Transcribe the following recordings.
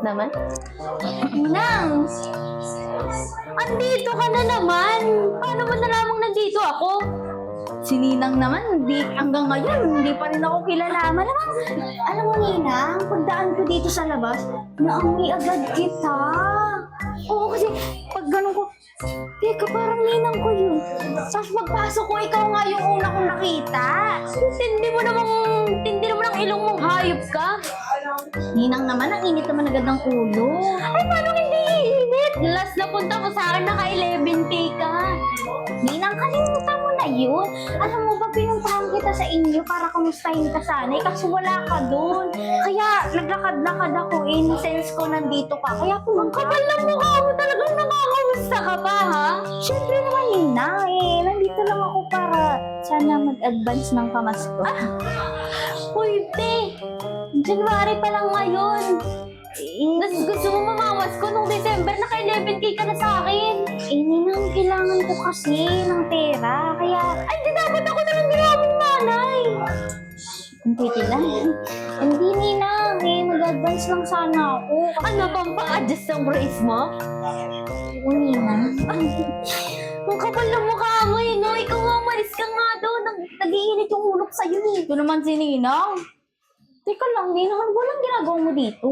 Naman? Nang! Andito ka na naman! Paano mo nalamang nandito ako? Si Ninang naman, hanggang ngayon, hindi pa rin ako kilala. Malamang, alam mo Ninang, pagdaan ko dito sa labas, naamoy agad kita. Oo, kasi pag ganun ko, teka, parang Ninang ko yun. Tapos pagpasok ko, ikaw nga yung una kong nakita. Tindi mo ng ilong mong hayop ka. Ninang naman, ang init naman agad ng ulo. Ay, paano hindi init? Last na punta mo sa akin, naka 11K ka. Ninang, kalimutan mo na yun. Alam mo ba, pinuntahan kita sa inyo para kamustahin ka sana. Kaso wala ka doon. Kaya naglakad-lakad ako since ko nandito ka. Kaya pumunta. Kapal ng mukha mo, talagang nakakamusta ka pa, ha? Siyempre naman, Ninang, nandito lang ako para sana mag-advance ng pamasko. Uy, te! January pa lang ngayon. Tapos gusto mo mamawas ko nung December, naka 11K ka na sa akin. Ninang, kailangan ko kasi ng pera. Kaya, Ay, di dapat ako na lang ginawa mong nanay. hindi lang. Hindi, Ninang, mag-advance lang sana ako. Ano bang pa-adjust ng brace mo? Oo, Ninang. Ang kapal ng mukha mo, no? Ikaw nga, umalis ka nga doon. Nag-iinit yung ulo ko sa'yo, eh. Ito naman si Ninang. Teka lang, Ninang, walang ginagawa mo dito.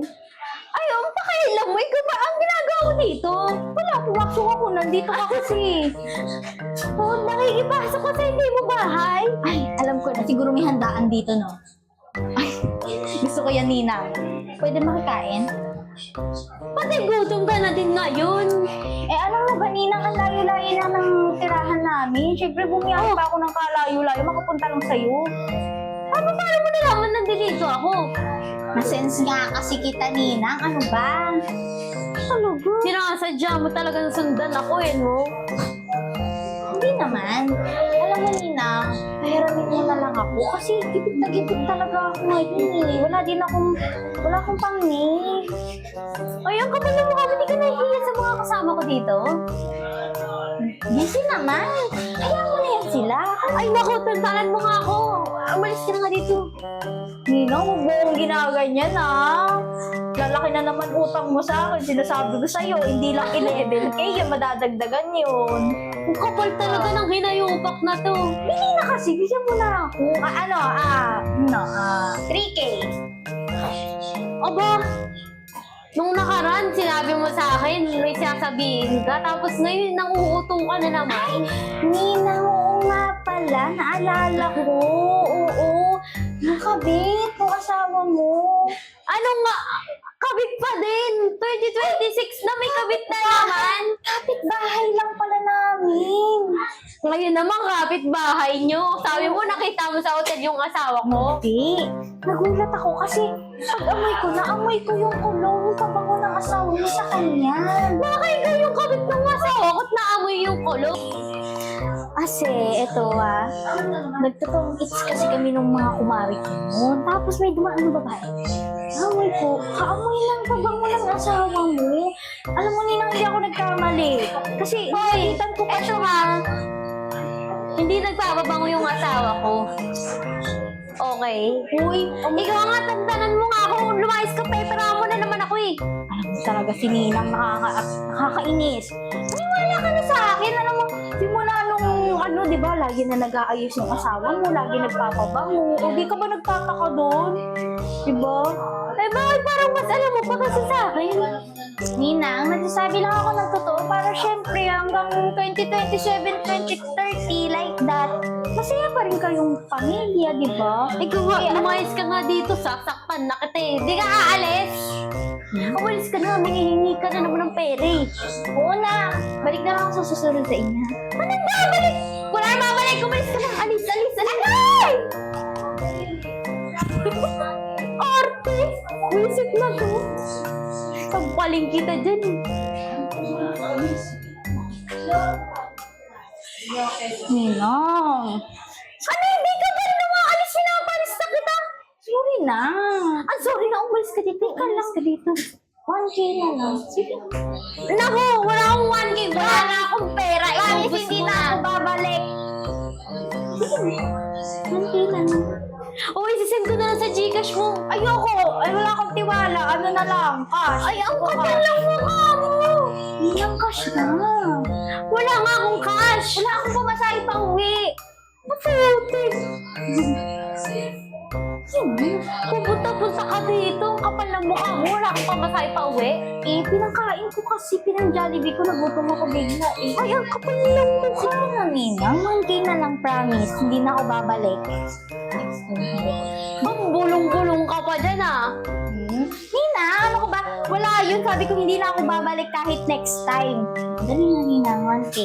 Ay, ang pakailan mo. Ikaw ba ang ginagawa mo dito? Wala, pumasok ako. Nandito ka kasi. Oh, nakikipasok ko sa hindi mo bahay. Ay, alam ko na. Siguro may handaan dito, no? Ay, gusto ko yan, Ninang. Pwede makikain? Pati gutom ka na din ngayon. Alam mo ba, Ninang, ang layo-layo na ng tirahan namin. Siyempre, bumiyahe pa ako ng kalayo-layo. Makapunta lang sa'yo. Paano mo nalaman nandito ako? Na-sense nga kasi kita, Ninang. Ano ba? Talaga? Sinasadya mo talaga na sundan ako, no? Hindi naman. Alam mo, Ninang, pahiramin mo na lang ako. Kasi gipit na gipit talaga ako ngayon, eh. Wala akong pangni. Ay, ang kapal ng mukha mo. Hindi ka nahihiya sa mga kasama ko dito. Busy naman. Kaya mo na yan sila. Ay, naku, tantanan mo nga ako. Umalis ka na nga dito. Ninang, huwag mo akong ginaganyan, ah. Lalaki na naman utang mo sa akin. Sinasabi ko sa'yo, hindi lang 11K, yung madadagdagan yun. Ang kapal talaga ng hinayupak na to. Hindi na kasi, bigyan mo na ako. 3K. Aba, nung nakaraan, sinabi mo sa akin, may sasabihin ka, tapos ngayon, nanguuto ka na naman. Ninang, oo nga pala, naalala ko. Oo, yung kabit, yung asawa mo. Ano nga, kabit pa din. 2026 na may kabit na naman. Kapit bahay lang pala namin. Ngayon naman, kapit bahay nyo. Sabi mo, nakita mo sa hotel yung asawa ko. Hindi. Nagulat ako kasi pag-amoy ko, naamoy ko yung kulong, yung pabango ng asawa mo sa kanya. Bakit ka yung kabit ng asawa ko at naamoy yung kulo? Kasi, nagtotoong it's kasi kami ng mga kumari ko noon. Tapos may dumaan na babae. Amoy ko, kaamoy ng pabango ng asawa mo. Alam mo, Ninang, hindi ako nagkamali. Kasi, nakalitan ko pa Eto ha, hindi nagpapabango yung asawa ko. Okay. Uy, Ikaw nga, tantanan mo nga ako. Lumayas ka, pepera mo na naman ako eh. alam mo talaga si Ninang nakakainis. Maniwala ka na sa akin. Alam mo, simula nung di ba, lagi na nag-aayos yung asawa mo, lagi nagpapabango. O di ka ba nagtataka doon? Di ba? Ay, bakit parang mas alam mo pa kasi sa akin? Ninang, nagsasabi lang ako ng totoo para syempre hanggang 2027, 2030, like that. Masaya pa rin kayong pamilya, di ba? Ikaw nga, lumayas ka nga dito, sasaktan na kita eh. Di ka aalis. Umalis ka na, manghihingi ka na naman ng pera eh. Oo na, balik na lang ako sa susunod sa inyo. Anong babalik? Wala na babalik, umalis ka na. Alis. Ay! Arte! Wisit na to. Pagpaling kita dyan eh. Ninang, Ano, hindi ka ba rin umaalis? Pinapalis na kita. sorry na. Sorry na, umalis ka dito. Umalis ka dito. 1K na lang. Sige. Naku, wala akong 1K. Wala na akong pera. Promise, Iubos hindi mo na ako babalik. Sige. 1K na lang. O, isisend ko na lang sa Gcash mo. Ayoko! Ay, wala akong tiwala. Ano na lang? Cash. Ay, ang kapal lang mukha mo. Ninang cash na. Wala nga akong cash. Wala akong pamasahe pa uwi. Maputik. Pupunta-punta ka dito. Ang kapal ng mukha mo. Wala akong pamasahe pa uwi. Eh, pinangkain ko kasi pinang-Jollibee ko. Nagutom ako bigla eh. Ay, ang kapal ng mukha. Sige na, Ninang. 1K na lang, promise. Hindi na ako babalik. Bulong-bulong ka pa dyan ah. Nina, ano ko ba? Wala yun. Sabi ko hindi na ako babalik kahit next time. Dali na, Nina. 1K.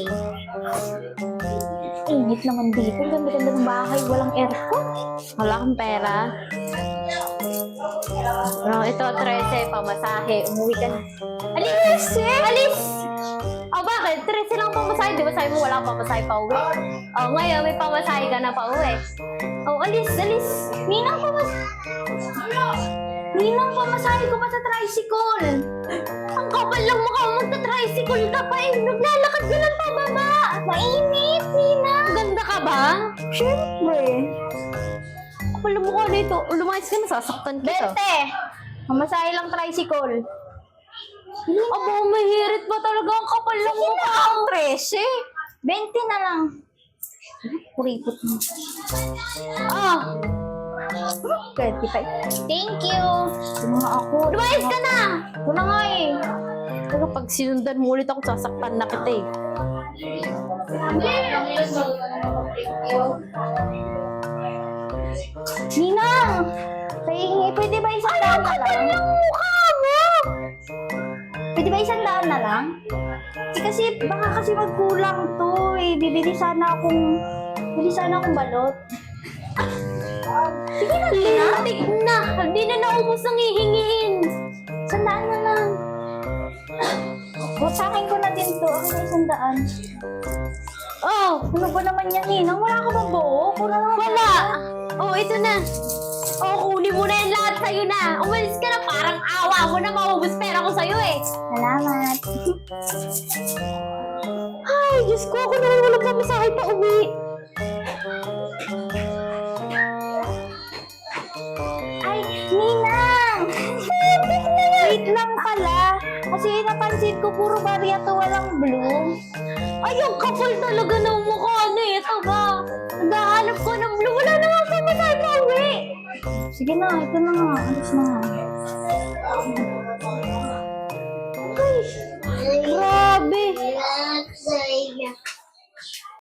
Init naman dito. Ang ganda-ganda ng bahay. Walang aircon. Wala kang pera. No, ito, 13, pamasahe. Umuwi ka na. Alis! Alis! O bakit? 13 lang pamasahe. Di ba sabi mo wala kang pamasahe pa uwi? O ngayon, may pamasahe ka na pa uwi. O, alis! Ninang pamasahe ko pa sa tricycle. Ang kapal lang mukha mo, magta-tricycle ka pa eh. Naglalakad ka lang pababa. Mainit, Nina. Ganda ka ba? Siyempre. Kapal lang mukha nito. Lumayas ka na, sasaktan kita. Bente! Pamasahe lang tricycle. Aba, mahirit ba talaga ang kapal lang mukha? Ang 13. 20 na lang. Kuripot mo. Ah, 25. Thank you. Ito na ako. lumayas ka na! Ito na nga eh. Pero pag sinundan mo ulit ako, sasaktan na kita eh. Ninang! Pahingi, pwede ba isang daan na lang? Ang mukha mo! Pwede ba isang daan na lang? Eh, kasi baka kasi magkulang to eh. Bili sana akong balot. Sige na, lintik na! Hindi na naubos ang hihingiin. Isang daan na lang. O, sa akin ko na din to. Ako na isang daan. Oh, Ano ba naman yan, Ninang? Wala ka bang buo? Kuna na wala! Oh, ito na. Oh, kunin mo na yan lahat sa'yo na. Umalis ka na, parang awa mo na maubos pera ko sa'yo eh. Salamat. Ay, Diyos ko, ako naman walang pamasahe pa uwi. Ay, Ninang! Wait lang pala. Kasi napansin ko puro barya to, walang blue. Ay, ang kapal talaga ng mukha na eh. Ito ba? Naghahanap ko ng blue. Wala na nga pamasahe pa uwi. Sige na, ito na nga. Alis na nga.